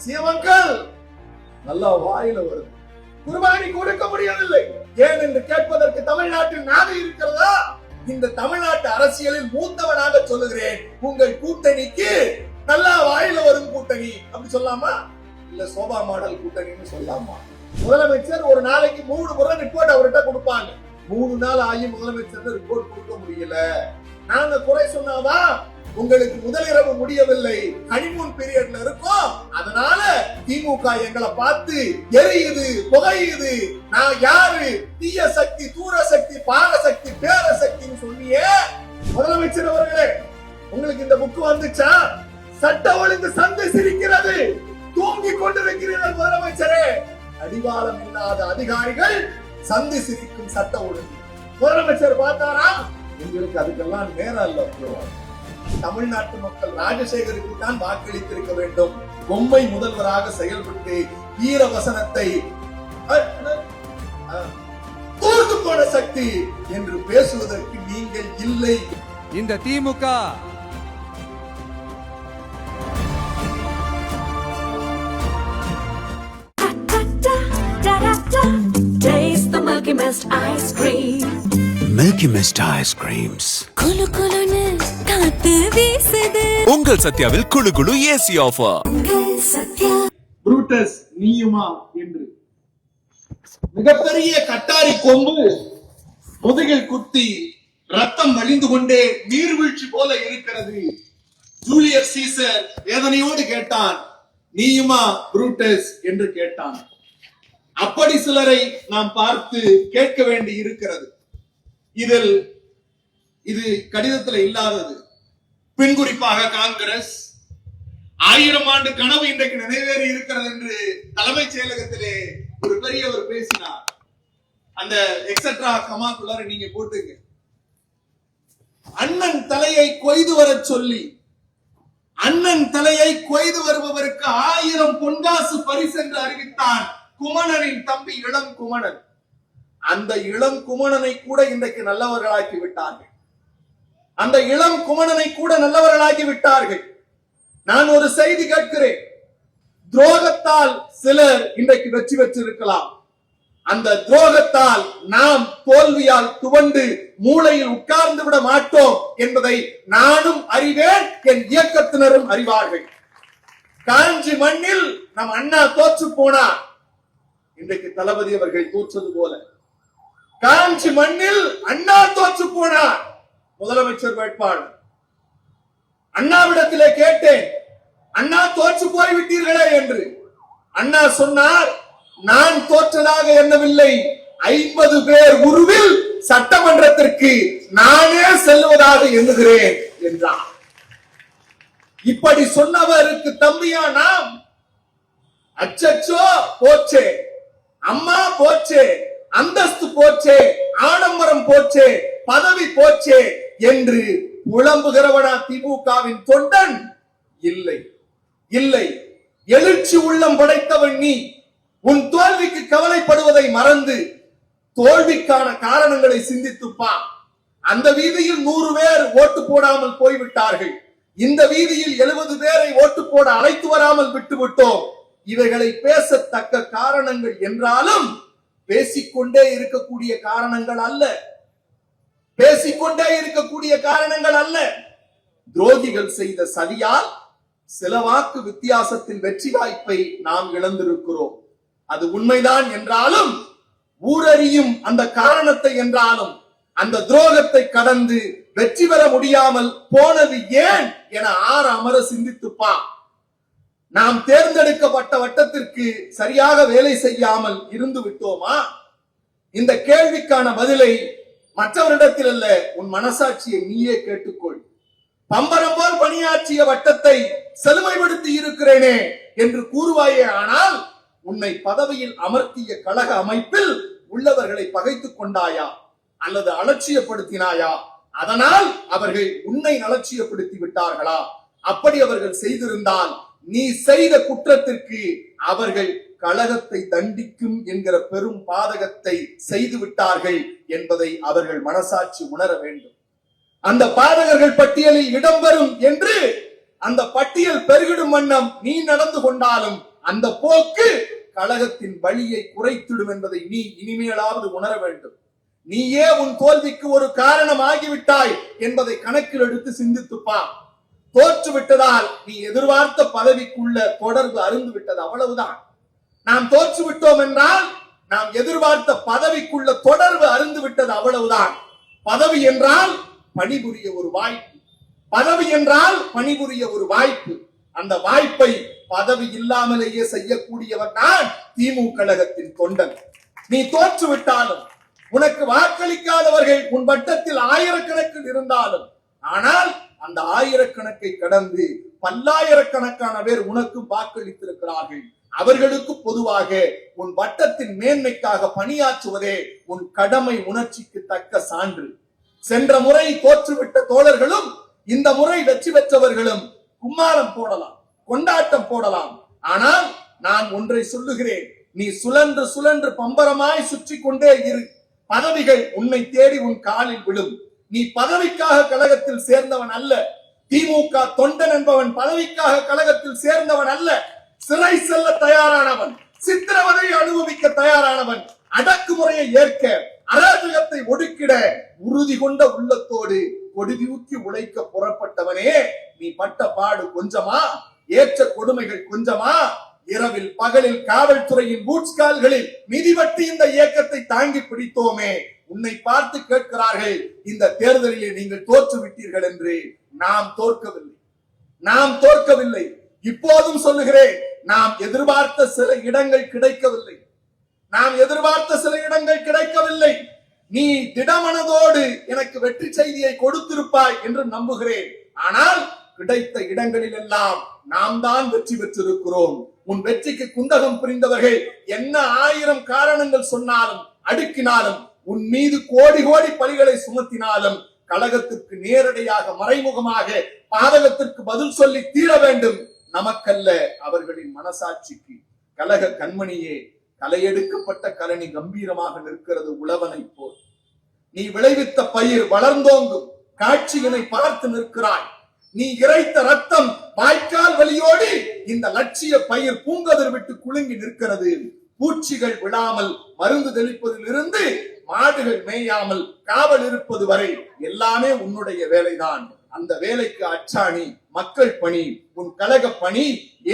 சிவங்கள் நல்லா வாயில வருது, குர்பானி கொடுக்க முடியவில்லை. ஏன் என்று கேட்பதற்கு தமிழ்நாட்டில் நாடு இருக்கிறதா? இந்த தமிழ்நாட்டு அரசியலில் மூத்தவனாக சொல்லுகிறேன், உங்கள் கூட்டணிக்கு நல்லா வாயில வரும் கூட்டணி அப்படி சொல்லாமா? இல்ல சோபா மாடல் கூட்டணின்னு சொல்லாமா? முதலமைச்சர் ஒரு நாளைக்கு 3 முறை ரிப்போர்ட் அவர்கிட்ட கொடுப்பாங்க. 3 நாள் ஆகி முதலமைச்சர் ரிப்போர்ட் கொடுக்க முடியல. நாங்க குறை சொன்னாதான் உங்களுக்கு முதலிரவு முடியவில்லை, ஹனிமூன் பீரியட்ல இருக்கும், அதனால திமுக எங்களை பார்த்து எரியுது, புகையுது, நான் யாரு, தீய சக்தி, தூர சக்தி, பாரசக்தி, பேரசக்தின்னு சொன்னியே. முதலமைச்சர் அவர்களே, உங்களுக்கு இந்த புக் வந்துச்சா? சட்ட ஒழுங்கு சந்தை சிரிக்கிறது, தூங்கிக் கொண்டிருக்கிறீர்கள் முதலமைச்சரே. அடிவாளம் இல்லாத அதிகாரிகள் சந்தி சிரிக்கும் சட்ட ஒழுங்கு. முதலமைச்சர் பார்த்தாரா? உங்களுக்கு அதுக்கெல்லாம் நேரம் இல்ல. தமிழ்நாட்டு மக்கள் ராஜசேகருக்கு தான் வாக்களித்திருக்க வேண்டும். பொம்மை முதல்வராக செயல்பட்டு வீர வசனத்தை தூர்த்து போன சக்தி என்று பேசுவதற்கு நீங்கள் இல்லை. இந்த திமுக Taste the Milky Mist ice cream. Milky Mist ice creams. குளு குளுன்னு காத்து வீசுது. உங்கள் சத்யாவில் குளு குளு ஏசி ஆஃபர். உங்கள் சத்யா. புரூட்டஸ் நீயுமா என்று மிகப்பெரிய கட்டாரி கொம்பு முதுகில் குத்தி ரத்தம் வழிந்து கொண்டே நீர்வீழ்ச்சி போல இருக்கிறது. ஜூலியஸ் சீசர் வேதனையோடு கேட்டான், நீயுமா புரூட்டஸ் என்று கேட்டான். அப்படி சிலரை நாம் பார்த்து கேட்க வேண்டி இருக்கிறது. இதில் இது கடிதத்தில் இல்லாதது. பின் குறிப்பாக காங்கிரஸ் 1000 ஆண்டு கனவு இன்றைக்கு நிறைவேறி இருக்கிறது என்று தலைமைச் செயலகத்திலே ஒரு பெரியவர் பேசினார். அந்த எக்ஸெட்ரா கமாக்குள்ளார நீங்க போட்டுங்க. அண்ணன் தலையை கொய்து வர சொல்லி, அண்ணன் தலையை கொய்து வருபவருக்கு 1000 பொன்காசு பரிசு என்று அறிவித்தான் குமணனின் தம்பி இளம் குமணன். அந்த இளம் குமணனை கூட இன்றைக்கு நல்லவர்களாக்கி விட்டார்கள். அந்த இளம் குமணனை கூட நல்லவர்களாக்கி விட்டார்கள். நான் ஒரு செய்தி கேட்கிறேன். துரோகத்தால் சிலர் இன்றைக்கு வெற்றி பெற்றிருக்கலாம். அந்த துரோகத்தால் நாம் தோல்வியால் துவண்டு மூளையில் உட்கார்ந்து விட மாட்டோம் என்பதை நானும் அறிவேன், என் இயக்கத்தினரும் அறிவார்கள். காஞ்சி மண்ணில் நம் அண்ணா தோற்று போனார். இன்றைக்கு தளபதி அவர்கள் தோற்றது போல காஞ்சி மண்ணில் அண்ணா தோற்று போனார். முதலமைச்சர் வேட்பாளர் அண்ணாவிடத்திலே கேட்டேன், அண்ணா தோற்று போய்விட்டீர்களே என்று. அண்ணா சொன்னார், நான் தோற்றதாக எண்ணவில்லை, 50 பேர் உருவில் சட்டமன்றத்திற்கு நானே செல்வதாக எண்ணுகிறேன் என்றார். இப்படி சொன்னவருக்கு தம்பியா நாம்? அச்சச்சோ போச்சே, அம்மா போச்சே, அந்தஸ்து போச்சே, ஆடம்பரம் போச்சே, பதவி போச்சே என்று புலம்புகிறவனா திமுகவின் தொண்டன்? இல்லை இல்லை. எழுச்சி உள்ளம் படைத்தவன் நீ. உன் தோல்விக்கு கவலைப்படுவதை மறந்து தோல்விக்கான காரணங்களை சிந்தித்துப்பா. அந்த வீதியில் 100 பேர் ஓட்டு போடாமல் போய்விட்டார்கள். இந்த வீதியில் 70 பேரை ஓட்டு போட அழைத்து வராமல் விட்டுவிட்டோம். இவைகளை பேசத்தக்க காரணங்கள் என்றாலும் பேசிக்கொண்டே இருக்கக்கூடிய காரணங்கள் அல்ல. பேசிக்கொண்டே இருக்கக்கூடிய காரணங்கள் அல்ல. துரோகிகள் செய்த சதியால் சில வாக்கு வித்தியாசத்தில் வெற்றி வாய்ப்பை நாம் இழந்திருக்கிறோம். அது உண்மைதான் என்றாலும், ஊரறியும் அந்த காரணத்தை என்றாலும், அந்த துரோகத்தை கடந்து வெற்றி பெற முடியாமல் போனது ஏன் என அமர சிந்தித்துப்பா. நாம் தேர்ந்தெடுக்கப்பட்ட வட்டத்திற்கு சரியாக வேலை செய்யாமல் இருந்து விட்டோமா? இந்த கேள்விக்கான பதிலை மற்றவரிடத்தில் அல்ல, உன் மனசாட்சியை நீயே கேட்டுக்கொள். பம்பரம் போல் பணியாற்றிய வட்டத்தை செழுமைப்படுத்தி இருக்கிறேனே என்று கூறுவாயே, ஆனால் உன்னை பதவியில் அமர்த்திய கழக அமைப்பில் உள்ளவர்களை பகைத்துக் கொண்டாயா அல்லது அலட்சியப்படுத்தினாயா? அதனால் அவர்கள் உன்னை அலட்சியப்படுத்தி விட்டார்களா? அப்படி அவர்கள் செய்திருந்தால் நீ செய்த குற்றத்திற்கு அவர்கள் கழகத்தை தண்டிக்கும் என்கிற பெரும் பாதகத்தை செய்து விட்டார்கள் என்பதை அவர்கள் மனசாட்சி உணர வேண்டும். அந்த பாதகர்கள் பட்டியலில் இடம்பெறும் என்று அந்த பட்டியல் பெருகிடும் வண்ணம் நீ நடந்து கொண்டாலும் அந்த போக்கு கழகத்தின் வழியை குறைத்திடும் என்பதை நீ இனிமேலாவது உணர வேண்டும். நீயே உன் தோல்விக்கு ஒரு காரணம் ஆகிவிட்டாய் என்பதை கணக்கில் எடுத்து சிந்தித்துப்பா. தோற்று விட்டதால் நீ எதிர்பார்த்த பதவிக்குள்ள தொடர்பு அருந்து விட்டது, அவ்வளவுதான். நாம் தோற்று விட்டோம் என்றால் நாம் எதிர்பார்த்த பதவிக்குள்ள தொடர்பு அருந்து விட்டது, அவ்வளவுதான். பதவி என்றால் பணிபுரிய ஒரு வாய்ப்பு, பதவி என்றால் பணிபுரிய ஒரு வாய்ப்பு. அந்த வாய்ப்பை பதவி இல்லாமலேயே செய்யக்கூடியவர் தான் திமுக கழகத்தின் தொண்டன். நீ தோற்று விட்டாலும், உனக்கு வாக்களிக்காதவர்கள் உன் வட்டத்தில் ஆயிரக்கணக்கில் இருந்தாலும், ஆனால் அந்த ஆயிரக்கணக்கை கடந்து பல்லாயிரக்கணக்கான பேர் உனக்கு வாக்களித்திருக்கிறார்கள். அவர்களுக்கு பொதுவாக உன் வட்டத்தின் மேன்மைக்காக பணியாற்றுவதே உன் கடமை உணர்ச்சிக்கு தக்க சான்று. சென்ற முறை தோற்றுவிட்ட தோழர்களும் இந்த முறை வெற்றி பெற்றவர்களும் கும்மாளம் போடலாம், கொண்டாட்டம் போடலாம். ஆனால் நான் ஒன்றை சொல்லுகிறேன், நீ சுழன்று சுழன்று பம்பரமாய் சுற்றி கொண்டே இரு. பதவிகள் உன்னை தேடி உன் காலில் விழும். நீ பதவிக்காக கழகத்தில் சேர்ந்தவன் அல்ல. திமுக தொண்டன் என்பவன் பதவிக்காக கழகத்தில் சேர்ந்தவன் அல்ல. சிறை செல்ல தயாரானவன், சித்திரவதை அனுபவிக்க தயாரானவன், அடக்குமுறையை ஏற்க, அராஜகத்தை ஒடுக்கிட உறுதி கொண்ட உள்ளத்தோடு கொடிதூக்கி உழைக்க புறப்பட்டவனே. நீ பட்ட பாடு கொஞ்சமா? ஏற்ற கொடுமைகள் கொஞ்சமா? இரவில் பகலில் காவல்துறையின் பூட்ஸ் கால்களில் மிதிவட்டி இந்த இயக்கத்தை தாங்கி பிடித்தோமே. உன்னை பார்த்து கேட்கிறார்கள், இந்த தேர்தலில் நீங்கள் தோற்று விட்டீர்கள் என்று. நாம் தோற்கவில்லை, நாம் தோற்கவில்லை. இப்போதும் சொல்லுகிறேன், நாம் எதிர்பார்த்த சில இடங்கள் கிடைக்கவில்லை, நாம் எதிர்பார்த்த சில இடங்கள் கிடைக்கவில்லை. நீ திடமனதோடு எனக்கு வெற்றி செய்தியை கொடுத்திருப்பாய் என்று நம்புகிறேன். ஆனால் கிடைத்த இடங்களில் எல்லாம் நாம் தான் வெற்றி பெற்றிருக்கிறோம். உன் வெற்றிக்கு குந்தகம் புரிந்தவர்கள் என்ன ஆயிரம் காரணங்கள் சொன்னாலும் அடுக்கினாலும், உன் மீது கோடி கோடி பழிகளை சுமத்தினாலும், கழகத்திற்கு நேரடியாக மறைமுகமாக பாதகத்திற்கு பதில் சொல்லி தீர வேண்டும். நமக்கல்ல, அவர்களின் மனசாட்சிக்கு. கழக கண்மணியே, களையெடுக்கப்பட்ட கலனி கம்பீரமாக நிற்கிறது உழவனை போல். நீ விளைவித்த பயிர் வளர்ந்தோங்கும் காட்சியினை பார்த்து நிற்கிறாய். நீ இறைத்த ரத்தம் வாய்க்கால் வழியோடு இந்த லட்சிய பயிர் பூங்கதிர் விட்டு குலுங்கி நிற்கிறது. பூச்சிகள் விழாமல் மருந்து தெளிப்பதில் இருந்து மாடுகள் மேயாமல் காவல் இருப்பது வரை எல்லாமே உன்னுடைய வேலைதான். அந்த வேலைக்கு அச்சாணி மக்கள் பணி, உன் கழக பணி,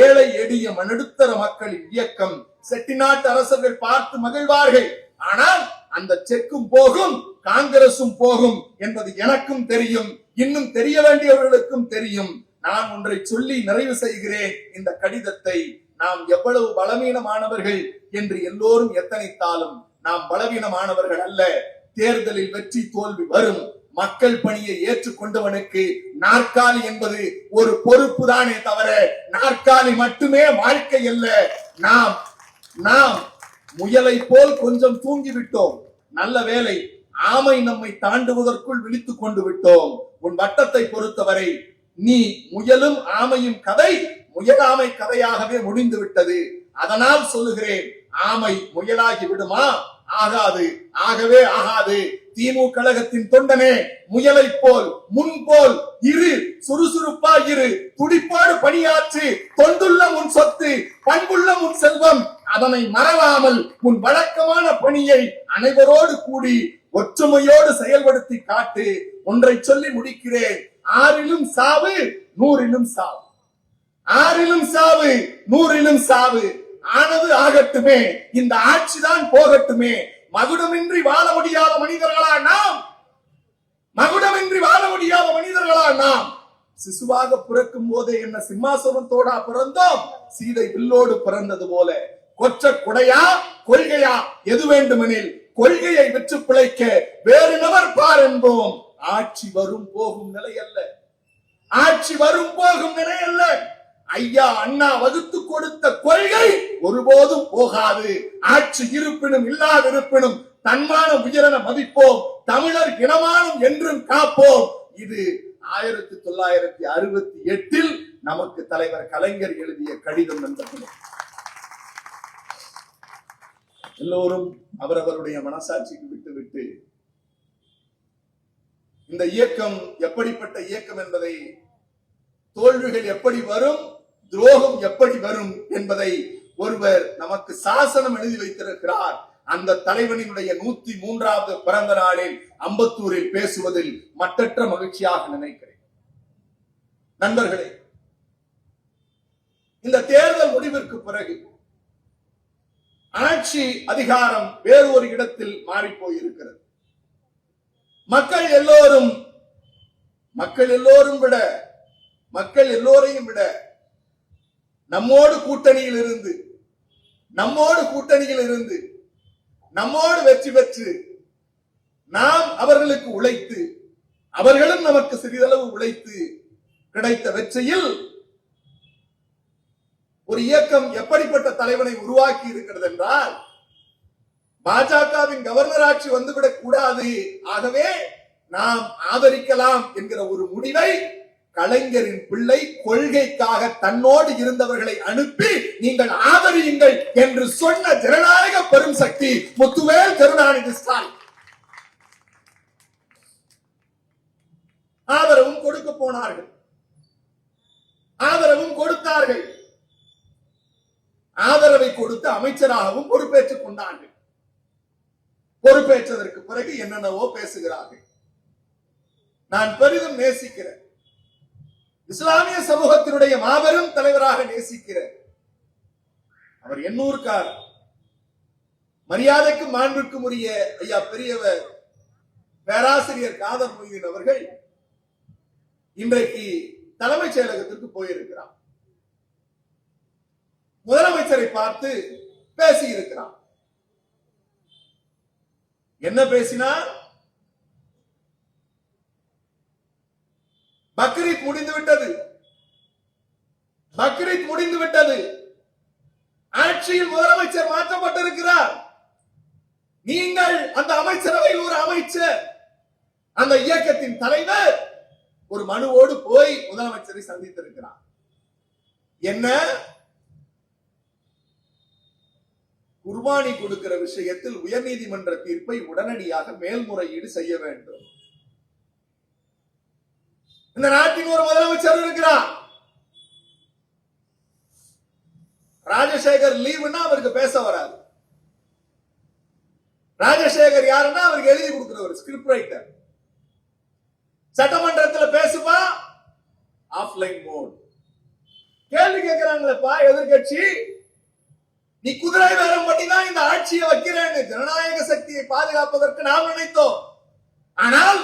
ஏழை எளிய மனடுத்தர மக்களின் இயக்கம். செட்டிநாட்டு அரசர்கள் பார்த்து மகிழ்வார்கள். ஆனால் அந்த செக்கும் போகும், காங்கிரசும் போகும் என்பது எனக்கும் தெரியும், இன்னும் தெரிய வேண்டியவர்களுக்கும் தெரியும். நான் ஒன்றை சொல்லி நிறைவு செய்கிறேன். இந்த கடிதத்தை நாம் எவ்வளவு பலவீனமானவர்கள் என்று எல்லோரும் எத்தனைத்தாலும் நாம் பலவீனமானவர்கள் அல்ல. தேர்தலில் வெற்றி தோல்வி வரும். மக்கள் பணியை ஏற்றுக்கொண்டவனுக்கு நாற்காலி என்பது ஒரு பொறுப்பு தானே தவிர நாற்காலி மட்டுமே வாழ்க்கை அல்ல. நாம் முயலை போல் கொஞ்சம் தூங்கிவிட்டோம். நல்ல வேலை, ஆமை நம்மை தாண்டுவதற்குள் விழித்துக் கொண்டு விட்டோம். உன் வட்டத்தை பொறுத்தவரை நீ முயலும் ஆமையும் கதை முயலாமை கதையாகவே முடிந்து விட்டது. அதனால் சொல்லுகிறேன், ஆமை முயலாகி விடுமா? ஆகாது, ஆகவே ஆகாது. திமுக கழகத்தின் தொண்டனே, முயலை போல் முன்போல் இரு, சுறுசுறுப்பா இரு, துடிப்பாடு பணியாற்றி, தொண்டுள்ள உன் சொத்து, பண்புள்ள உன் செல்வம், அதனை மறவாமல் உன் வழக்கமான பணியை அனைவரோடு கூடி ஒற்றுமையோடு செயல்படுத்தி காட்டு. ஒன்றை சொல்லி முடிக்கிறேன், ஆறிலும் சாவு நூறிலும் சாவு, ஆறிலும் சாவு நூறிலும் சாவு. ஆனது ஆகட்டுமே, இந்த ஆட்சிதான் போகட்டுமே. மகுடமின்றி வாழ முடியாத மனிதர்களா நாம்? மகுடமின்றி வாழ முடியாத மனிதர்களா நாம்? சிசுவாக பிறக்கும் போதே என்ன சிம்மாசனத்தோடா பிறந்தோம்? சீதை வில்லோடு பிறந்தது போல. கொற்ற குடையா கொள்கையா? எது வேண்டுமெனில் கொள்கையை விற்று பிழைக்க வேறு நபர் பார் என்போம். ஆட்சி வரும் போகும் நிலை அல்ல, ஆட்சி வரும் போகும் நிலை அல்ல. ஐயா அண்ணா வகுத்து கொடுத்த கொள்கை ஒருபோதும் போகாது. ஆட்சி இருப்பினும் இல்லாதிருப்பினும் தன்மான உயரென மதிப்போம். தமிழர் இனமானம் என்றும் காப்போம். இது 1968 நமக்கு தலைவர் கலைஞர் எழுதிய கடிதம் என்பது. எல்லோரும் அவரவருடைய மனசாட்சிக்கு விட்டுவிட்டு இந்த இயக்கம் எப்படிப்பட்ட இயக்கம் என்பதை, தோல்விகள் எப்படி வரும், துரோகம் எப்படி வரும் என்பதை ஒருவர் நமக்கு சாசனம் எழுதி வைத்திருக்கிறார். அந்த தலைவனினுடைய 103வது பிறந்த நாளில் அம்பத்தூரில் பேசுவதில் மட்டற்ற மகிழ்ச்சியாக நினைக்கிறேன். நண்பர்களே, இந்த தேர்தல் முடிவிற்கு பிறகு ஆட்சி அதிகாரம் வேறு ஒரு இடத்தில் மாறி போயிருக்கிறது. மக்கள் எல்லோரையும் விட நம்மோடு கூட்டணியில் இருந்து நம்மோடு வெற்றி பெற்று நாம் அவர்களுக்கு உழைத்து அவர்களும் நமக்கு சிறிதளவு உழைத்து கிடைத்த வெற்றியில் ஒரு இயக்கம் எப்படிப்பட்ட தலைவனை உருவாக்கி இருக்கிறது என்றால், பாஜகவின் கவர்னர் ஆட்சி வந்துவிடக் கூடாது, ஆகவே நாம் ஆதரிக்கலாம் என்கிற ஒரு முடிவை கலைஞரின் பிள்ளை கொள்கைக்காக தன்னோடு இருந்தவர்களை அனுப்பி நீங்கள் ஆதரியுங்கள் என்று சொன்ன ஜனநாயக பெரும் சக்தி முத்துவேல் கருணாநிதி ஸ்டாலின். ஆதரவும் கொடுக்க போனார்கள், ஆதரவும் கொடுத்தார்கள், ஆதரவை கொடுத்து அமைச்சராகவும் பொறுப்பேற்றுக் கொண்டார்கள். பொறுப்பேற்றதற்கு பிறகு என்னென்னவோ பேசுகிறார்கள். நான் பெரிதும் நேசிக்கிறேன், இஸ்லாமிய சமூகத்தினுடைய மாபெரும் தலைவராக நேசிக்கிறேன். அவர் எண்ணூர்கார், மரியாதைக்கும் மாண்புக்கும் உரிய ஐயா பெரியவர் பேராசிரியர் காதர் மொய்தீன் அவர்கள் இன்றைக்கு தலைமைச் செயலகத்திற்கு போயிருக்கிறார். முதலமைச்சரை பார்த்து பேசி இருக்கிறார். என்ன பேசினார்? பக்ரீத் முடிந்து விட்டது, ஆட்சியில் முதலமைச்சர் மாற்றப்பட்டிருக்கிறார், நீங்கள் அந்த அமைச்சரவையில் ஒரு அமைச்சர், அந்த இயக்கத்தின் தலைவர் ஒரு மனுவோடு போய் முதலமைச்சரை சந்தித்திருக்கிறார். என்ன? குர்பானி கொடுக்கிற விஷயத்தில் உயர்நீதிமன்ற தீர்ப்பை உடனடியாக மேல்முறையீடு செய்ய வேண்டும். இந்த நாட்டின் ஒரு முதலமைச்சர் இருக்கிறார், ராஜசேகர் லீவுன்னா அவருக்கு பேச வராது. ராஜசேகர் யாருன்னா அவருக்கு எழுதி கொடுக்கிறவர், ஸ்கிரிப்ட் ரைட்டர். சட்டமன்றத்தில் பேசுவா, ஆஃப்லைன் மோட். கேள்வி கேட்கிறாங்களப்பா எதிர்கட்சி, நீ குதிரை வேரம் பண்ணிதான் இந்த ஆட்சியை வைக்கிறேன்னு ஜனநாயக சக்தியை பாதுகாப்பதற்கு நாம் நினைத்தோம். ஆனால்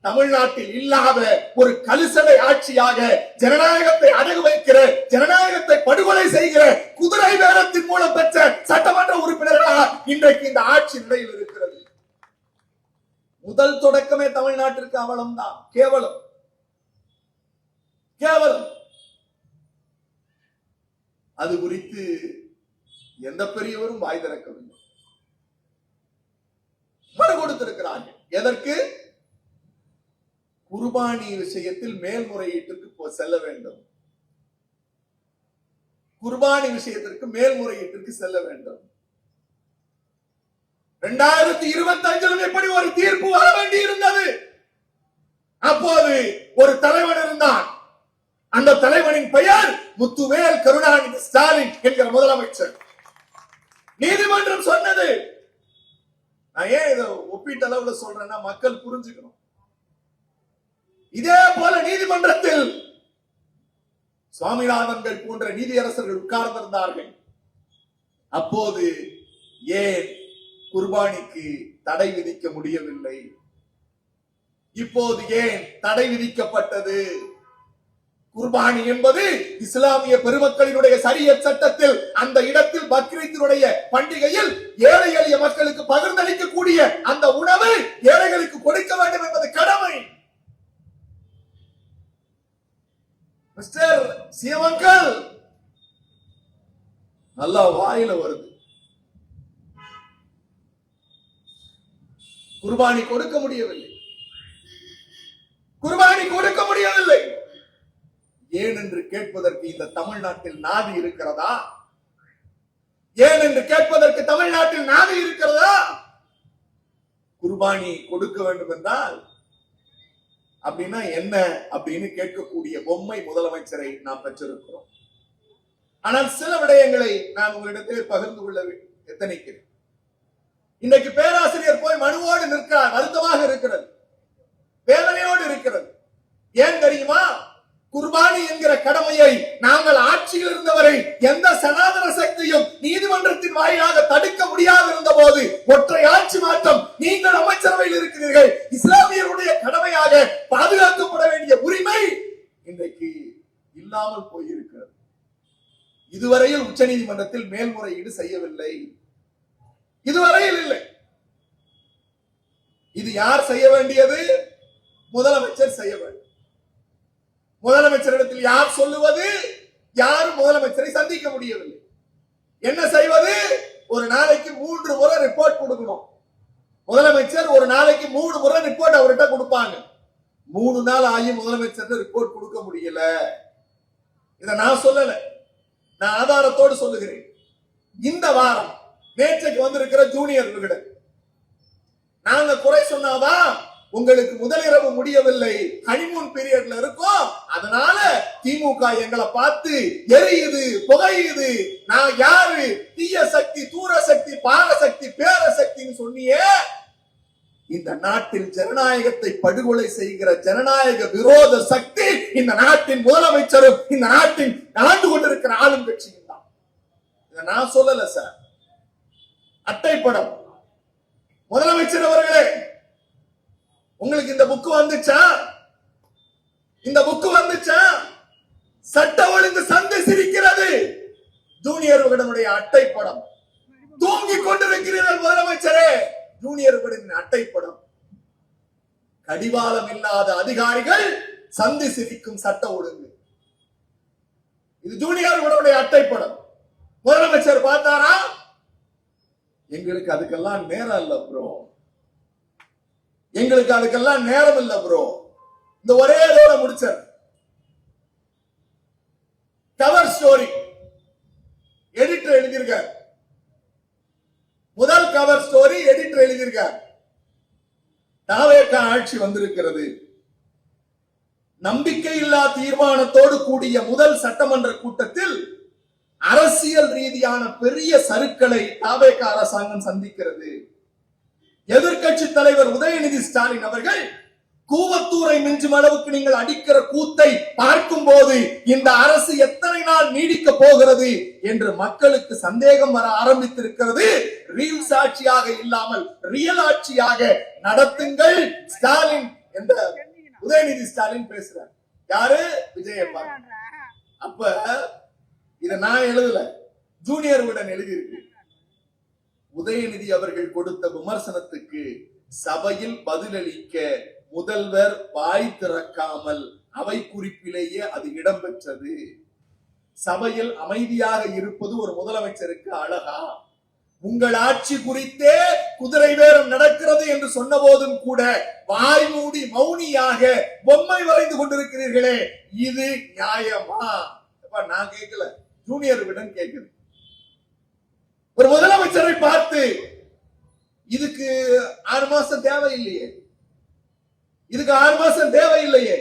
தமிழ்நாட்டில் இல்லாத ஒரு கலுசடை ஆட்சியாக ஜனநாயகத்தை அடகு வைக்கிற, ஜனநாயகத்தை படுகொலை செய்கிற குதிரை வேரத்தின் மூலம் பெற்ற சட்டமன்ற உறுப்பினர்களாக இன்றைக்கு இந்த ஆட்சி நிலையில் இருக்கிறது. முதல் தொடக்கமே தமிழ்நாட்டிற்கு அவலம்தான், கேவலம். அது குறித்து எந்த பெரியவரும் வாய் திறக்கவில்லை. மனு கொடுத்திருக்கிறார்கள். எதற்கு? குர்பானி விஷயத்தில் மேல்முறையீட்டிற்கு செல்ல வேண்டும். குர்பானி விஷயத்திற்கு மேல்முறையீட்டிற்கு செல்ல வேண்டும். 2025 எப்படி ஒரு தீர்ப்பு வர வேண்டி இருந்தது. அப்போது ஒரு தலைவன் இருந்தான், அந்த தலைவனின் பெயர் முத்துவேல் கருணாநிதி ஸ்டாலின் என்கிற முதலமைச்சர். நீதிமன்றம் சொன்னது, நான் ஏன் இதை ஒப்பீட்டளவுல சொல்றேன்னா மக்கள் புரிஞ்சுக்கணும். இதே போல நீதிமன்றத்தில் சுவாமிநாதன்கள் போன்ற நீதியரசர்கள் உட்கார்ந்திருந்தார்கள். அப்போது ஏன் குர்பானிக்கு தடை விதிக்க முடியவில்லை? இப்போது ஏன் தடை விதிக்கப்பட்டது? குர்பானி என்பது இஸ்லாமிய பெருமக்களினுடைய ஷரியத் சட்டத்தில் அந்த இடத்தில் பக்ரீத்தினுடைய பண்டிகையில் ஏழை எளிய மக்களுக்கு பகிர்ந்தளிக்கக்கூடிய அந்த உணவு ஏழைகளுக்கு கொடுக்க வேண்டும் என்பது கடமை. மிஸ்டர் சிவங்கல் நல்லா வாயில வருது. குர்பானி கொடுக்க முடியவில்லை. ஏன் என்று கேட்பதற்கு இந்த தமிழ்நாட்டில் நாதி இருக்கிறதா? ஏன் என்று கேட்பதற்கு தமிழ்நாட்டில் நாதி இருக்கிறதா? குர்பானி கொடுக்க வேண்டும் என்றால் அப்படின்னா என்ன அப்படின்னு கேட்கக்கூடிய பொம்மை முதலமைச்சரை நாம் பெற்றிருக்கிறோம். ஆனால் சில விடயங்களை நான் உங்களிடத்திலே பகிர்ந்து கொள்ள எத்தனைக்கிறேன். இன்றைக்கு பேராசிரியர் போய் மனுவோடு நிற்கிறார். வருத்தமாக இருக்கிறது, வேதனையோடு இருக்கிறது. ஏன் தெரியுமா? குர்பானி என்கிற கடமையை நாங்கள் ஆட்சியில் இருந்தவரை எந்த சனாதன சக்தியும் நீதிமன்றத்தின் வாயிலாக தடுக்க முடியாது இருந்த போது ஒற்றை ஆட்சி மாற்றம், நீங்கள் அமைச்சரவையில் இருக்கிறீர்கள், இஸ்லாமியருடைய கடமையாக பாதுகாக்கப்பட வேண்டிய உரிமை இன்றைக்கு இல்லாமல் போயிருக்கிறது. இதுவரையில் உச்சநீதிமன்றத்தில் மேல்முறையீடு செய்யவில்லை, இதுவரையில் இல்லை. இது யார் செய்ய வேண்டியது? முதலமைச்சர் செய்ய வேண்டும். முதலமைச்சரிடத்தில் யார் சொல்லுவது? யாரும் முதலமைச்சரை சந்திக்க முடியவில்லை. என்ன செய்வது? ஒரு நாளைக்கு 3 முறை ரிப்போர்ட் கொடுக்கணும். முதலமைச்சர் ஒரு நாளைக்கு 3 முறை ரிப்போர்ட் அவர்கிட்ட கொடுப்பாங்க. 3 நாள் ஆகி முதலமைச்சர் ரிப்போர்ட் கொடுக்க முடியல. இத நான் சொல்லல, நான் ஆதாரத்தோடு சொல்லுகிறேன். இந்த வாரம் நேற்றைக்கு வந்திருக்கிற ஜூனியர் விகடன், நாங்க குறை சொன்னாதான் உங்களுக்கு முதலிரவு முடியவில்லை, ஹனிமூன் பீரியட்ல இருக்கும், அதனால திமுக எங்களை பார்த்து எரியுது, புகையுது, நான் யாரு, தீய சக்தி, தூர சக்தி, பாரசக்தி, பேரசக்தின்னு சொன்னியே. இந்த நாட்டில் ஜனநாயகத்தை படுகொலை செய்கிற ஜனநாயக விரோத சக்தி இந்த நாட்டின் முதலமைச்சரும் இந்த நாட்டின் ஆண்டு கொண்டிருக்கிற ஆளும் கட்சியும் தான். இதை நான் சொல்லல சார், அட்டைப்படம். முதலமைச்சர் அவர்களே, உங்களுக்கு இந்த புக்கு வந்துச்சா? இந்த புக்கு வந்துச்சா? சட்ட ஒழுங்கு சந்தை சிரிக்கிறது. ஜூனியர் விகடனுடைய அட்டைப்படம். தூங்கிக் கொண்டிருக்கிறீர்கள் முதலமைச்சரே. ஜூனியர் விகடனின் அட்டைப்படம். கடிவாளம் இல்லாத அதிகாரிகள் சந்தி சிரிக்கும் சட்ட ஒழுங்கு. இது ஜூனியர் விகடனுடைய அட்டைப்படம். முதலமைச்சர் பார்த்தாரா? எங்களுக்கு அதுக்கெல்லாம் நேரம் இல்ல ப்ரோ, எங்களுக்கு அதுக்கெல்லாம் நேரம் இல்ல ப்ரோ. இந்த ஒரே இதோட முடிச்சார். கவர் ஸ்டோரி எடிட்டர் எழுதியிருக்கார். முதல் கவர் ஸ்டோரி எடிட்டர் எழுதியிருக்கார். தாவேகா ஆட்சி வந்திருக்கிறது. நம்பிக்கையில்லா தீர்மானத்தோடு கூடிய முதல் சட்டமன்ற கூட்டத்தில் அரசியல் ரீதியான பெரிய சறுக்களை தாவேகா அரசாங்கம் சந்திக்கிறது. எதிர்க்கட்சி தலைவர் உதயநிதி ஸ்டாலின் அவர்கள் கூவத்தூரை மிஞ்சும் அளவுக்கு நீங்கள் அடிக்கிற கூத்தை பார்க்கும் போது இந்த அரசு எத்தனை நாள் நீடிக்க போகிறது என்று மக்களுக்கு சந்தேகம் வர ஆரம்பித்திருக்கிறது. ரீல்ஸ் ஆட்சியாக இல்லாமல் ரியல் ஆட்சியாக நடத்துங்கள் ஸ்டாலின் என்ற உதயநிதி ஸ்டாலின் பேசுறார். யாரு? விஜயப்பா. அப்ப இத நான் எழுதல, ஜூனியர் விகடன் எழுதியிருக்கு. உதயநிதி அவர்கள் கொடுத்த விமர்சனத்துக்கு சபையில் பதிலளிக்க முதல்வர் வாய் திறக்காமல் அவை குறிப்பிலேயே அது இடம்பெற்றது. சபையில் அமைதியாக இருப்பது ஒரு முதலமைச்சருக்கு அழகா? உங்கள் ஆட்சி குறித்தே குதிரை பேரம் நடக்கிறது என்று சொன்ன போதும் கூட வாய் மூடி மௌனியாக பொம்மை வரைந்து கொண்டிருக்கிறீர்களே, இது நியாயமா? நான் கேட்கல, ஜூனியர் விகடன் கேட்குது. ஒரு முதலமைச்சரை பார்த்து இதுக்கு 6 மாசம் தேவையில்லையே, இதுக்கு 6 மாசம் தேவையில்லையே.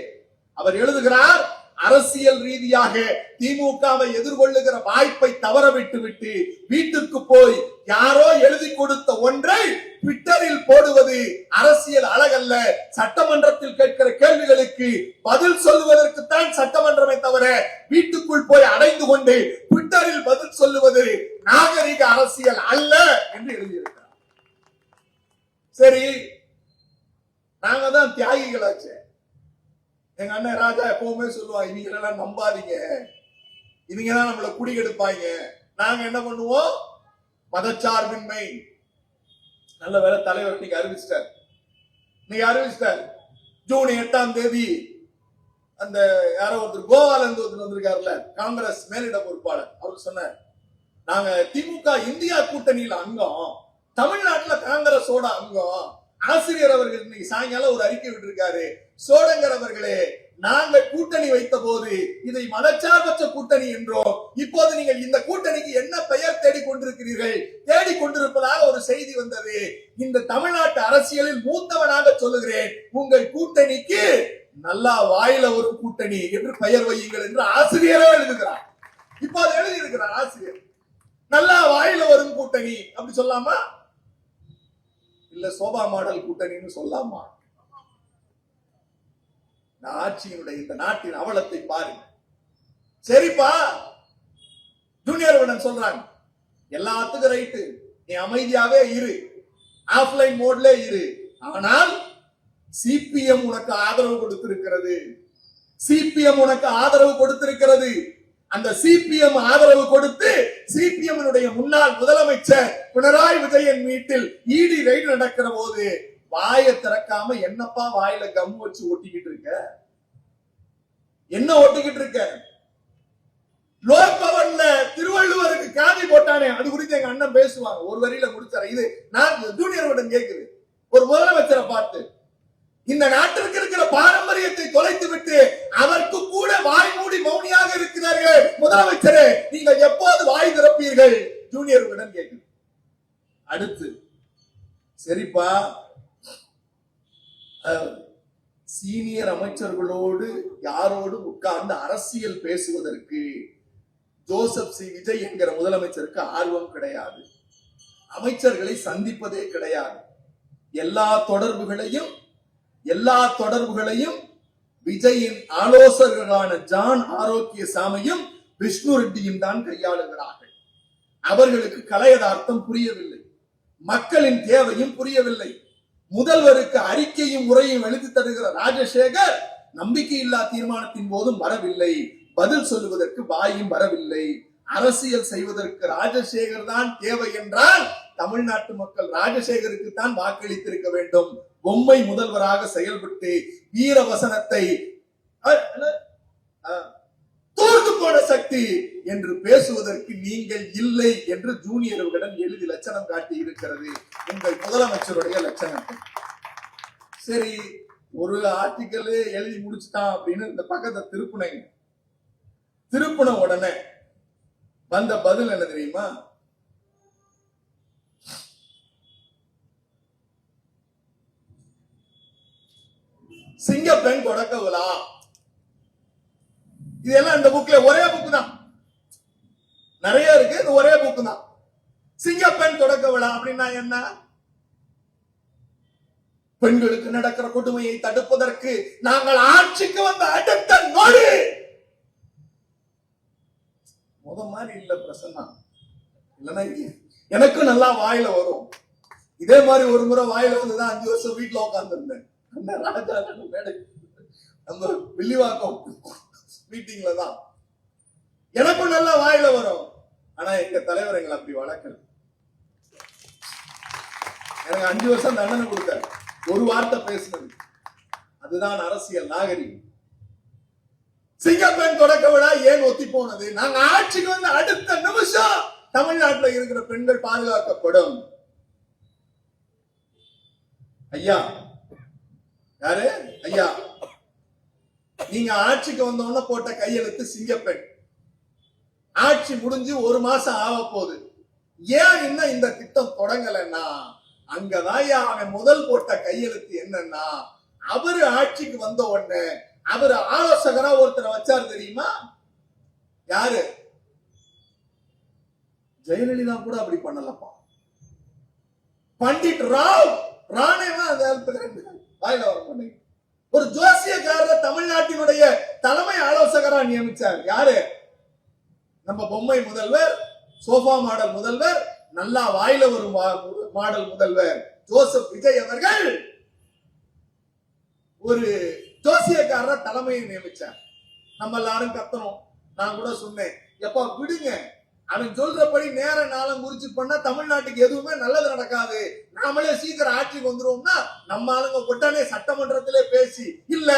அவர் எழுதுகிறார், அரசியல் ரீதியாக திமுகவை எதிர்கொள்ளுகிற வாய்ப்பை தவறவிட்டு விட்டு வீட்டுக்கு போய் யாரோ எழுதி கொடுத்த ஒன்றை ட்விட்டரில் போடுவது அரசியல் அழகல்ல. சட்டமன்றத்தில் கேட்கிற கேள்விகளுக்கு பதில் சொல்லுவதற்குத்தான் சட்டமன்றமே தவிர வீட்டுக்குள் போய் அடைந்து கொண்டு ட்விட்டரில் பதில் சொல்லுவது நாகரிக அரசியல் அல்ல என்று எழுதியிருக்கிறார். சரி, நாங்க தான் தியாகிகளாச்சு. எங்க அண்ணன் ராஜா எப்பவுமே சொல்லுவாங்க, இவங்க எல்லாம் நம்பாதீங்க, இவங்க தான் நம்மள குடிகெடுப்பாங்க. நாங்க என்ன பண்ணுவோம்? மதச்சார்பின்மை. நல்ல வேலை தலைவர் இன்னைக்கு அறிவிச்சிட்டார். ஜூன் 8ஆம் தேதி அந்த யாரோ ஒருத்தர் கோவால இருந்து ஒருத்தர் வந்திருக்காருல்ல, காங்கிரஸ் மேலிட பொறுப்பாளர், அவர் சொன்னார், நாங்க திமுக இந்தியா கூட்டணியில அங்கம், தமிழ்நாட்டுல காங்கிரஸோட அங்கம். ஆசிரியர் அவர்கள் இன்னைக்கு சாயங்காலம் ஒரு அறிக்கை விட்டிருக்காரு, சோடங்கர் அவர்களே, நாங்கள் கூட்டணி வைத்த போது இதை மதச்சார்பற்ற கூட்டணி என்றோம், இப்போது நீங்கள் இந்த கூட்டணிக்கு என்ன பெயர் தேடிக்கொண்டிருக்கிறீர்கள்? தேடிக்கொண்டிருப்பதாக ஒரு செய்தி வந்தது. இந்த தமிழ்நாட்டு அரசியலில் மூத்தவனாக சொல்லுகிறேன், உங்கள் கூட்டணிக்கு நல்லா வாயில ஒரு கூட்டணி என்று பெயர் வையுங்கள் என்று ஆசிரியரே எழுதுகிறார். இப்ப அதை எழுதி இருக்கிறார் ஆசிரியர். நல்லா வாயில வரும் கூட்டணி அப்படி சொல்லாமா, இல்ல சோபா மாடல் கூட்டணின்னு சொல்லாமா? ஆட்சியினுடைய இந்த நாட்டின் அவலத்தை பாருங்க. சரிப்பா, ஜூனியர் விடன் சொல்றாங்க எல்லாத்துக்கும் ரைட்டு, நீ அமைதியாவே இரு, ஆஃப்லைன் மோட்ல இரு. ஆனால் சிபிஎம் உனக்கு ஆதரவு கொடுத்திருக்கிறது, சிபிஎம் உனக்கு ஆதரவு கொடுத்திருக்கிறது. அந்த சிபிஎம் ஆதரவு கொடுத்து சிபிஎம் முன்னாள் முதலமைச்சர் பினராயி விஜயன் வீட்டில் இடி ரைடு நடக்கிற போது வாயை திறக்காம என்னப்பா வாயில கம் வச்சு ஒட்டிக்கிட்டு இருக்க? என்ன ஒட்டிக்கிட்டு இருக்க? லோக் பவன்ல திருவள்ளுவருக்கு காவி போட்டானே, அது குறித்து எங்க அண்ணன் பேசுவாங்க. ஒரு வரியில முடிச்சார. இது நான் ஜூனியர் கேக்குது, ஒரு முதலமைச்சரை பார்த்து இந்த நாட்டிற்கு இருக்கிற பாரம்பரியத்தை தொலைத்து விட்டு அதற்கு கூட வாய் மூடி மௌனியாக இருக்கிறார்கள். முதலமைச்சரே, நீங்கள் எப்போது வாய் திறப்பீர்கள்? ஜூனியர் கேக்குது. அடுத்து சரிப்பா, சீனியர் அமைச்சர்களோடு யாரோடு உட்கார்ந்து அரசியல் பேசுவதற்கு ஜோசப் சி விஜய் என்கிற முதலமைச்சருக்கு ஆர்வம் கிடையாது. அமைச்சர்களை சந்திப்பதே கிடையாது. எல்லா தொடர்புகளையும் விஜயின் ஆலோசகர்களான ஜான் ஆரோக்கியசாமியும் விஷ்ணு ரெட்டியும் தான் கையாளுகிறார்கள். அவர்களுக்கு கலையதார்த்தம் புரியவில்லை, மக்களின் தேவையும் புரியவில்லை. முதல்வருக்கு அறிக்கையும் உரையும் எழுதி தருகிற ராஜசேகர் நம்பிக்கையில்லா தீர்மானத்தின் போதும் வரவில்லை, பதில் சொல்லுவதற்கு வாயும் வரவில்லை. அரசியல் செய்வதற்கு ராஜசேகர் தான் தேவை என்றால் தமிழ்நாட்டு மக்கள் ராஜசேகருக்கு தான் வாக்களித்திருக்க வேண்டும். பொம்மை முதல்வராக செயல்பட்டு வீரவசனத்தை தோர்ந்து போன சக்தி என்று பேசுவதற்கு நீங்கள் இல்லை என்று ஜூனியர்களுடன் எழுதி லட்சணம் காட்டி இருக்கிறது உங்கள் முதலமைச்சருடைய லட்சணம். சரி, ஒரு ஆர்டிக்கல் எழுதி முடிச்சுட்டான் அப்படின்னு இந்த பக்கத்தை திருப்புன உடனே வந்த பதில் என்ன தெரியுமா? சிங்கப்பெண் தொடக்க விழா. இதெல்லாம் இந்த புக்ல ஒரே புக்கு தான், நிறைய இருக்கு, இது ஒரே புக்கு தான். சிங்கப்பெண் தொடக்க விழா அப்படின்னா என்ன? பெண்களுக்கு நடக்கிற கொடுமையை தடுப்பதற்கு நாங்கள் ஆட்சிக்கு வந்த அடுத்த நொடி. முத மாதிரி இல்ல பிரசன்னா, இல்லன்னா எனக்கு நல்லா வாயில வரும். இதே மாதிரி ஒரு முறை வாயில வந்துதான் 5 வருஷம் வீட்டுல உட்கார்ந்து இருந்தேன். ராஜா நம்ம வில்லிவாக்கம் மீட்டிங்ல தான் எனக்கும் நல்லா வாயில வரும். ஆனா எங்க தலைவர் எங்களை அப்படி வளர்க்கல. எனக்கு 5 வருஷம் தண்டனை கொடுத்தாரு ஒரு வார்த்தை பேசுனது. அதுதான் அரசியல் நாகரிகம். சிங்கப்பெண் தொடக்க விழா ஏன் ஒத்தி போனது? நாங்க ஆட்சிக்கு வந்து அடுத்த நிமிஷம் தமிழ்நாட்டில் இருக்கிற பெண்கள் பாதுகாக்கப்படும். ஐயா, யாரு ஐயா, நீங்க ஆட்சிக்கு வந்தோன்னு போட்ட கையெழுத்து சிங்கப்பெண். ஆட்சி முடிஞ்சு 1 மாசம் ஆக போகுது. ஏன் இன்னும் இந்த திட்டம் தொடங்கலன்னா, அங்கதான் அவன் முதல் போட்ட கையெழுத்து என்னன்னா, அவரு ஆட்சிக்கு வந்த உடனே அவர் ஆலோசகரா ஒருத்தரை வச்சாரு தெரியுமா? யாரு? ஜெயலலிதா கூட அப்படி பண்ணலப்பா. பண்டிட் ராவ் ராணேவா வாயில வர பண்ணி ஒரு ஜோசியக்காரர் தமிழ்நாட்டினுடைய தலைமை ஆலோசகரா நியமிச்சார். யாரு? நம்ம பொம்மை முதல்வர், சோஃபா மாடல் முதல்வர், நல்லா வாயில ஒரு மாடல் முதல்வர் ஜோசப் விஜய் அவர்கள் ஒரு ஜோசியக்காரர் தலைமையை நியமிச்சார். நம்ம எல்லாரும் கத்தணும். நான் கூட சொன்னேன், எப்பா விடுங்க, அவன் சொல்றபடி நேர நாளம் குறிச்சு பண்ணா தமிழ்நாட்டுக்கு எதுவுமே நல்லது நடக்காது. நாமளே சீக்கிரம் ஆட்சிக்கு வந்துருவோம்னா நம்ம ஆளுங்க உடனே சட்டமன்றத்திலே பேசி இல்ல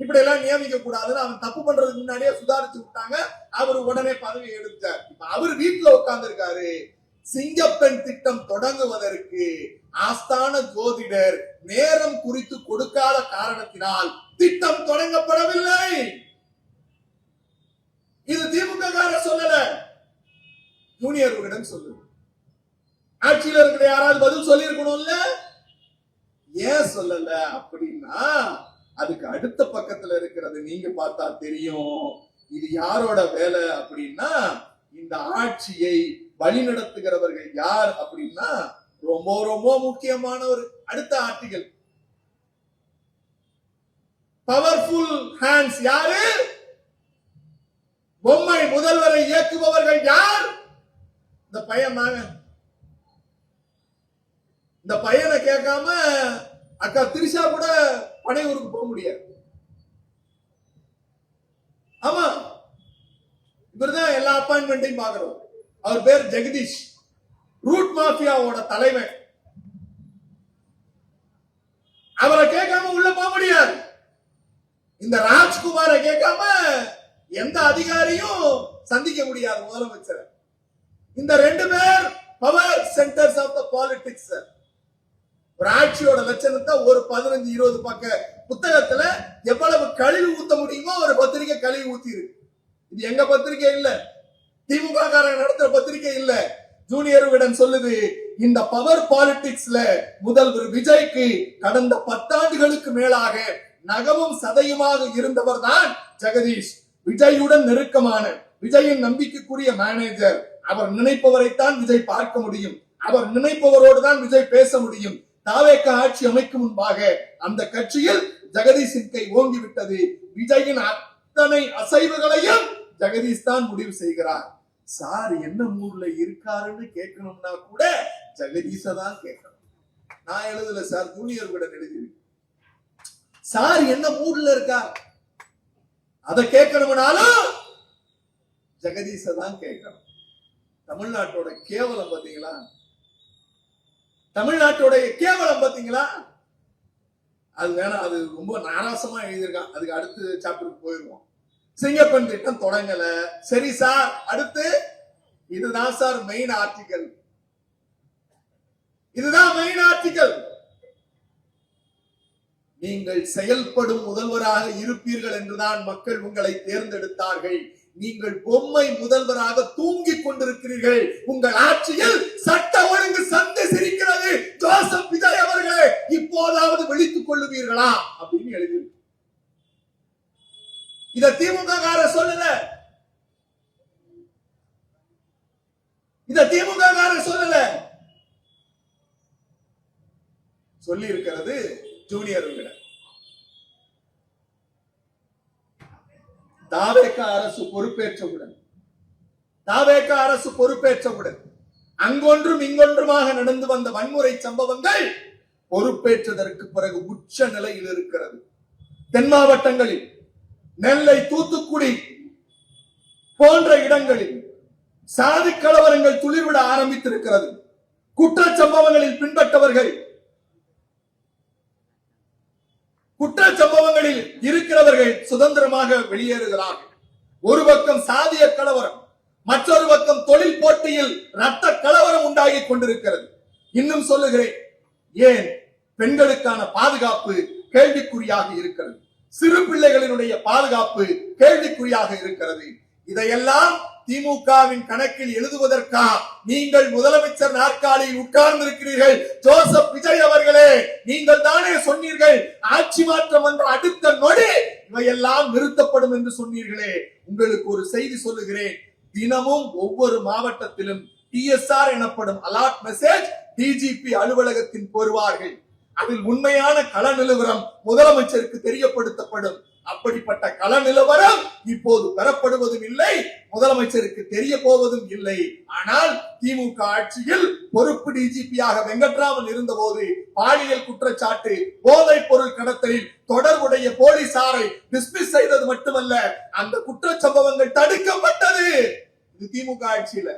இப்படி எல்லாம் நியமிக்க கூடாதுன்னு அவன் தப்பு பண்றதுக்கு முன்னாடியே சுதாரிச்சு விட்டாங்க. அவர் உடனே பதவி எடுத்தார். இப்ப அவர் வீட்டுல உட்கார்ந்து இருக்காரு. சிங்கப்பெண் திட்டம் தொடங்குவதற்கு ஆஸ்தான ஜோதிடர் நேரம் குறித்து கொடுக்காத காரணத்தினால் திட்டம் தொடங்கப்படவில்லை. இது திமுக காரர் சொல்லல, ஜூனியர்களிடம் சொல்லு. ஆட்சியில் இருக்கிற யாராவது பதில் சொல்லி இருக்கணும்ல, ஏன் சொல்லல அப்படின்னா அதுக்கு அடுத்த பக்கத்துல இருக்கிறது நீங்க பார்த்தா தெரியும். இது யாரோட வேலை அப்படின்னா, இந்த ஆட்சியை வழிநடத்துகிறவர்கள் யார் அப்படின்னா ரொம்ப ரொம்ப முக்கியமான ஒரு அடுத்த ஆர்டிகல். பவர்ஃபுல் ஹேண்ட்ஸ் யாரு? பொம்மை முதல்வரை இயக்குபவர்கள் யார்? இந்த பையன் தாங்க. இந்த பையனை கேட்காம அக்கா திரிஷா கூட பனையூருக்கு போக முடியாது. ஆமா, இவர்தான் எல்லா அப்பாயின்மெண்ட்டையும் பாக்குறோம். அவர் பேர் ஜெகதீஷ், ரூட் மாஃபியாவோட தலைவன். அவரை கேட்காம உள்ள போக முடியாது. இந்த ராஜ்குமாரை கேட்காம எந்த அதிகாரியும் சந்திக்க முடியாது முதலமைச்சர். இந்த ரெண்டு பேர் power centres of the politics. ஒரு ஆட்சியோட லட்சணத்தை ஒரு 15-20 பக்க புத்தகத்துல எவ்வளவு கழிவு ஊத்த முடியுமோ ஒரு பத்திரிகை கழிவு ஊத்தி இருக்கு. இது எங்க பத்திரிகை இல்ல, திமுக காரங்க நடத்துற பத்திரிகை இல்ல. ஜூனியர் விடன் சொல்லுது, இந்த பவர் பாலிடிக்ஸ்ல முதல்வர் விஜய்க்கு கடந்த 10 ஆண்டுகளுக்கு மேலாக நகமும் சதையுமாக இருந்தவர் தான் ஜெகதீஷ். விஜயுடன் நெருக்கமான, விஜயின் நம்பிக்கைக்குரிய மேனேஜர். அவர் நினைப்பவரைத்தான் விஜய் பார்க்க முடியும், அவர் நினைப்பவரோடு தான் விஜய் பேச முடியும். தாவேக ஆட்சி அமைக்கும் முன்பாக அந்த கட்சியில் ஜெகதீஷின் கை ஓங்கிவிட்டது. விஜயின் அத்தனை அசைவுகளையும் ஜெகதீஷ் தான் முடிவு செய்கிறார். சார் என்ன மூட்ல இருக்காருன்னு கேட்கணும்னா கூட ஜெகதீஷ தான் கேட்கணும். நான் எழுதல சார், ஜூனியர் விட எழுதியிருக்கு. சார் என்ன மூட்ல இருக்கார் அதை கேட்கணும்னாலும் ஜெகதீஷ தான் கேட்கணும். தமிழ்நாட்டோட கேவலம் பாத்தீங்களா? தமிழ்நாட்டோட கேவலம் பாத்தீங்களா? அது வேணாம், அது ரொம்ப நாராசமா எழுதியிருக்கான். அதுக்கு அடுத்து சாப்டருக்கு போயிருவோம். சிங்கப்பெண் திட்டம் தொடங்கல. சரி சார், அடுத்து இதுதான் சார் மெயின் ஆர்டிகல். இதுதான் மெயின் ஆர்டிகல். நீங்கள் செயல்படும் முதல்வராக இருப்பீர்கள் என்றுதான் மக்கள் உங்களை தேர்ந்தெடுத்தார்கள். நீங்கள் பொம்மை முதல்வராக தூங்கிக் கொண்டிருக்கிறீர்கள். உங்கள் ஆட்சியில் சட்ட ஒழுங்கு சந்தை சிரிக்கிறது. ஜோசப் விஜய் அவர்களே, இப்போதாவது விழித்துக் கொள்ளுவீர்களா அப்படின்னு எழுதி. இத திமுக கார சொல்லல, இத திமுக கார சொல்லல, சொல்லி இருக்கிறது ஜூனியர். தாவேக அரசு பொறுப்பேற்றவுடன் அங்கொன்றும் இங்கொன்றுமாக நடந்து வந்த வன்முறை சம்பவங்கள் பொறுப்பேற்றதற்கு பிறகு உச்ச நிலையில் இருக்கிறது. தென் மாவட்டங்களில் நெல்லை, தூத்துக்குடி போன்ற இடங்களில் சாதி கலவரங்கள் துளிர்விட ஆரம்பித்திருக்கிறது. குற்றச்சம்பவங்களில் பின்பற்றவர்கள், குற்றச்சம்பவங்களில் இருக்கிறவர்கள் சுதந்திரமாக வெளியேறுகிறார்கள். ஒரு பக்கம் சாதிய கலவரம், மற்றொரு பக்கம் தொழில் போட்டியில் ரத்த கலவரம் உண்டாகி கொண்டிருக்கிறது. இன்னும் சொல்லுகிறேன், ஏன் பெண்களுக்கான பாதுகாப்பு கேள்விக்குறியாக இருக்கிறது. சிறு பிள்ளைகளினுடைய பாதுகாப்பு கேள்விக்குறியாக இருக்கிறது. இதையெல்லாம் திமுகவின் கணக்கில் எழுதுவதற்கா நீங்கள் முதலமைச்சர் நாற்காலியில் உட்கார்ந்திருக்கிறீர்கள்? ஜோசப் விஜய் அவர்களே, நீங்கள் தானே சொன்னீர்கள் ஆட்சி மாற்றம் என்ற அடுத்த நொடி இவையெல்லாம் நிறுத்தப்படும் என்று சொன்னீர்களே. உங்களுக்கு ஒரு செய்தி சொல்லுகிறேன். தினமும் ஒவ்வொரு மாவட்டத்திலும் TSR எனப்படும் அலர்ட் மெசேஜ் டிஜிபி அலுவலகத்தின் பெறுவார்கள். அதில் உண்மையான கள நிலவரம் முதலமைச்சருக்கு தெரியப்படுத்தப்படும். அப்படிப்பட்ட கள நிலவரம் இப்போது பெறப்படுவதும் இல்லை, முதலமைச்சருக்கு தெரிய போவதும் இல்லை. ஆனால் திமுக ஆட்சியில் பொறுப்பு டிஜிபியாக வெங்கட்ராமன் இருந்தபோது பாலியல் குற்றச்சாட்டு, போதைப் பொருள் கடத்தலில் தொடர்புடைய போலீசாரை டிஸ்மிஸ் செய்தது மட்டுமல்ல, அந்த குற்றச்சம்பவங்கள் தடுக்கப்பட்டது. இது திமுக ஆட்சியில.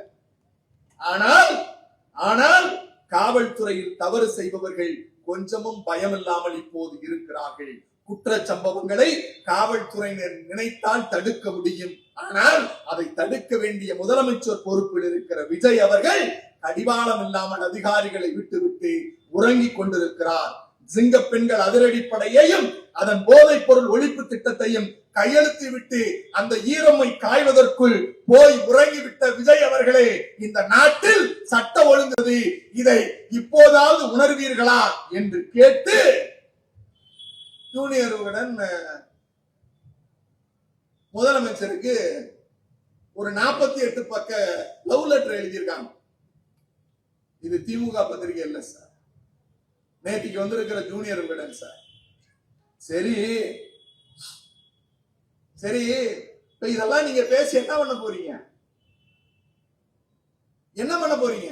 ஆனால் காவல்துறையில் தவறு செய்பவர்கள் கொஞ்சமும் பயம் இல்லாமல் இப்போது இருக்கிறார்கள். குற்றச்சம்பவங்களை காவல்துறையினர் நினைத்தால் தடுக்க முடியும். ஆனால் அதை தடுக்க வேண்டிய முதலமைச்சர் பொறுப்பில் இருக்கிற விஜய் அவர்கள் கடிவாளம் இல்லாமல் அதிகாரிகளை விட்டுவிட்டு உறங்கிக் கொண்டிருக்கிறார். சிங்க பெண்கள் அதிரடிப்படையையும் அதன் போதைப் பொருள் ஒழிப்பு திட்டத்தையும் கையெழுத்து விட்டு அந்த ஈரமை காய்வதற்குள் போய் உறங்கிவிட்ட விஜய் அவர்களே, இந்த நாட்டில் சட்ட ஒழுங்கு இதை இப்போதாவது உணர்வீர்களா என்று கேட்டு ஜூனியருடன் முதலமைச்சருக்கு ஒரு 48 பக்க லவ் லெட்டர் எழுதியிருக்காங்க. இது திமுக பத்திரிகை இல்ல சார், நேற்றுக்கு வந்திருக்கிற ஜூனியர் விகடன் சார். சரி சரி, இப்ப இதெல்லாம் நீங்க பேசி என்ன பண்ண போறீங்க? என்ன பண்ண போறீங்க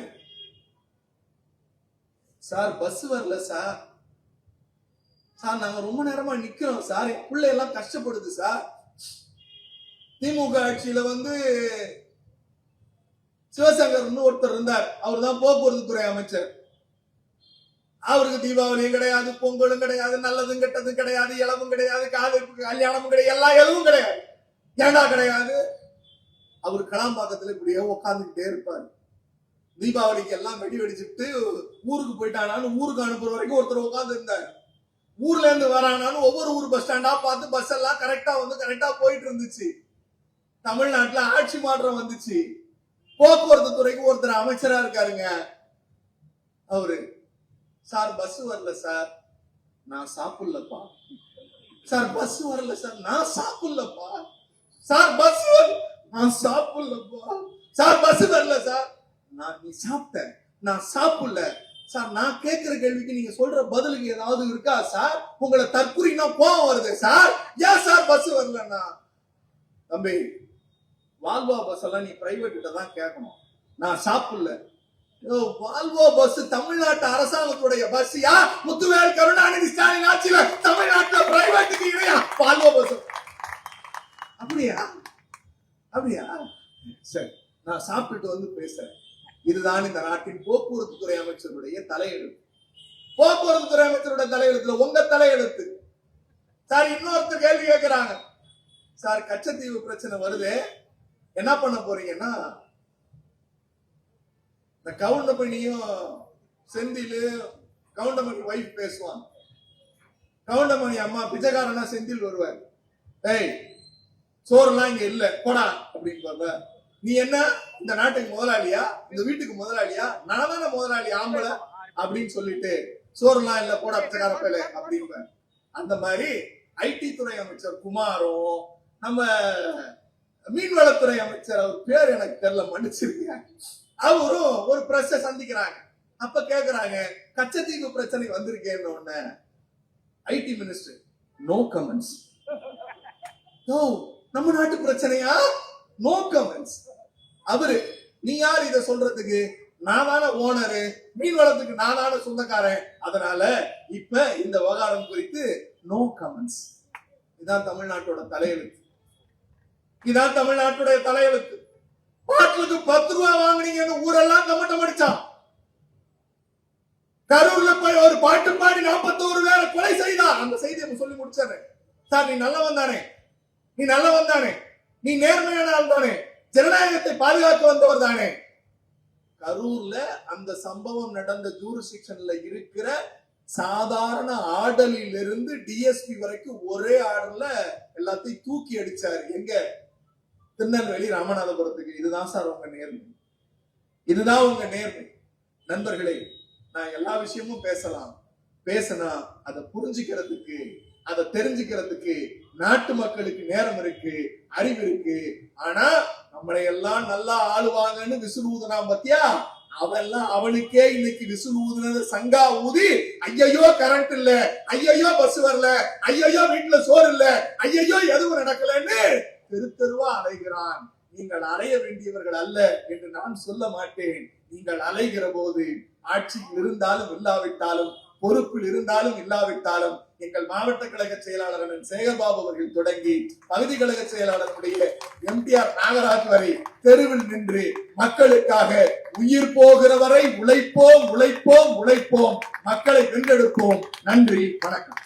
சார்? பஸ் வரல சார். சார் நாங்க ரொம்ப நேரமா நிக்கிறோம் சார், என் பிள்ளை எல்லாம் கஷ்டப்படுது சார். திமுக ஆட்சியில சிவசங்கர் ஒருத்தர் இருந்தார், அவர் தான் போக்குவரத்து துறை அமைச்சர். அவருக்கு தீபாவளியும் கிடையாது, பொங்கலும் கிடையாது, நல்லதும் கெட்டதும் கிடையாது, இளவும் கிடையாது, காதலுக்கு கல்யாணமும் கிடையாது, எல்லாம் எதுவும் கிடையாது. ஏண்டா கிடையாது? அவர் கலாம்பாக்கத்துல இப்படியே உட்காந்துக்கிட்டே இருப்பாரு. தீபாவளிக்கு எல்லாம் வெடி வெடிச்சுட்டு ஊருக்கு போயிட்டானான்னு ஊருக்கு அனுப்புற வரைக்கும் ஒருத்தர் உட்கார்ந்து இருந்தார். ஊர்ல இருந்து வரானான்னு ஒவ்வொரு ஊர் பஸ் ஸ்டாண்டா பார்த்து பஸ் எல்லாம் கரெக்டா போயிட்டு இருந்துச்சு. தமிழ்நாட்டுல ஆட்சி மாற்றம் வந்துச்சு. போக்குவரத்து துறைக்கு ஒருத்தர் அமைச்சரா இருக்காருங்க. அவரு சார் பஸ் வரல சார், நான் சாப்பிடலப்பா. சார் பஸ் வரல சார், நான் சாப்பிடலப்பா. சார் பஸ் நான் சாப்பிடலப்பா. சார் பஸ் வரல சார், நீ சாப்பிட்ட, நான் சாப்பிடல. சார் நான் கேட்கிற கேள்விக்கு நீங்க சொல்ற பதிலுக்கு ஏதாவது இருக்கா சார்? உங்களை தற்குறினா கோவம் வருது சார். ஏன் சார் பஸ் வரலன்னா? தம்பி, வால்வோ பஸ் எல்லாம் நீ பிரைவேட் கிட்ட தான் கேட்கணும். நான் சாப்பிடல. வால்வோ பஸ் தமிழ்நாட்டு அரசாங்கத்துடைய பஸ். முத்துவேல் கருணாநிதி ஸ்டாலின் ஆட்சியில தமிழ்நாட்டுல பிரைவேட்டுக்கு இணையா வால்வோ பஸ்? அப்படியா? சரி, நான் சாப்பிட்டுட்டு பேசுறேன். இதுதான் இந்த நாட்டின் போக்குவரத்து துறை அமைச்சருடைய தலையெழுத்து. போக்குவரத்து துறை அமைச்சருடைய தலையெழுத்துல உங்க தலையெழுத்து சார். இன்னொருத்தர் கேள்வி கேட்கிறாங்க சார், கச்சத்தீவு பிரச்சனை வருது, என்ன பண்ண போறீங்கன்னா? இந்த கவுண்டமணியும் செந்தில், கவுண்டமணி வைஃப் பேசுவாங்க. கவுண்டமணி அம்மா பிச்சைக்காரனா செந்தில் வருவார். ஏய், சோறுலாம் இங்க இல்ல போடா அப்படின்னு. நீ என்ன இந்த நாட்டுக்கு முதலாளியா, இந்த வீட்டுக்கு முதலாளியா? நான் தானே முதலாளி ஆம்பளை அப்படின்னு சொல்லிட்டு சோறுலாம் இல்ல போடா பிச்சைக்கார பேல அப்படின்னு. அந்த மாதிரி ஐடி துறை அமைச்சர் குமாரும், நம்ம மீன்வளத்துறை அமைச்சர், அவர் பேர் எனக்கு தெரியல, மன்னிச்சிருக்கீங்க, அவரும் ஒரு பிரஸ் சந்திக்கிறாங்க. அப்ப கேக்குறாங்க, கச்சத்தீவு பிரச்சனை வந்திருக்கேன்னு உடனே ஐடி மினிஸ்டர் நோ கமெண்ட்ஸ். நம்ம நாட்டு பிரச்சனையா? No comments. அவரு நீ யார் இத சொல்றதுக்கு? நான் தானே ஓனரு, மீன் வளத்துக்கு நான் தானே சொந்தக்காரன், அதனால இப்ப இந்த விவகாரம் குறித்து நோ கமெண்ட்ஸ். இதான் தமிழ்நாட்டோட தலையெழுத்து. இதான் தமிழ்நாட்டுடைய தலையெழுத்து. பாட்டுக்கு 10 ரூபாய் வாங்கினீங்கன்னு ஊரெல்லாம் கமெண்ட் அடிச்சான். கரூர்ல போய் ஒரு பாட்டு பாடி 41 பேரை கொலை செய்தான். அந்த செய்தியை சொல்லி முடிச்சாரு. சார் நீ நல்லவன் தானே, நீ நல்லவன் தானே, நீ நேர்மையான ஆள் தானே, ஜனநாயகத்தை பாதுகாக்க வந்தவர் தானே. கரூர்ல அந்த சம்பவம் நடந்த ஜூரிஸ்டிக்ஷன்ல இருக்கிற சாதாரண ஆர்டரில் இருந்து டிஎஸ்பி வரைக்கும் ஒரே ஆர்டர்ல எல்லாத்தையும் தூக்கி அடிச்சாரு. எங்க? திருநெல்வேலி ராமநாதபுரத்துக்கு. இதுதான் சார் உங்க நேர்மை, இதுதான் உங்க நேர்மை. நண்பர்களே, நான் எல்லா விஷயமும் பேசினா அதை புரிஞ்சுக்கிறதுக்கு, அதை தெரிஞ்சுக்கிறதுக்கு நாட்டு மக்களுக்கு நேரம் இருக்கு, அறிவு இருக்கு. ஆனா நம்மளை எல்லாம் நல்லா ஆளுவாங்கன்னு விசில் ஊதுனா பத்தியா, அவெல்லாம் அவனுக்கே இன்னைக்கு விசில் ஊதுனது சங்கா ஊதி, ஐயையோ கரண்ட் இல்ல, ஐயையோ பஸ் வரல, ஐயையோ வீட்டுல சோறு இல்ல, ஐயையோ எதுவும் நடக்கலன்னு தெரு தெருவா அலைகிறான். நீங்கள் அலைய வேண்டியவர்கள் அல்ல என்று நான் சொல்ல மாட்டேன். நீங்கள் அலைகிற போது ஆட்சியில் இருந்தாலும் இல்லாவிட்டாலும், பொறுப்பில் இருந்தாலும் இல்லாவிட்டாலும், எங்கள் மாவட்ட கழக செயலாளர் சேகர்பாபு அவர்கள் தொடங்கி பகுதி கழக செயலாளருடைய எம்டிஆர் நாகராஜ் வரை தெருவில் நின்று மக்களுக்காக உயிர் போகிற வரை உழைப்போம், மக்களை வென்றெடுப்போம். நன்றி, வணக்கம்.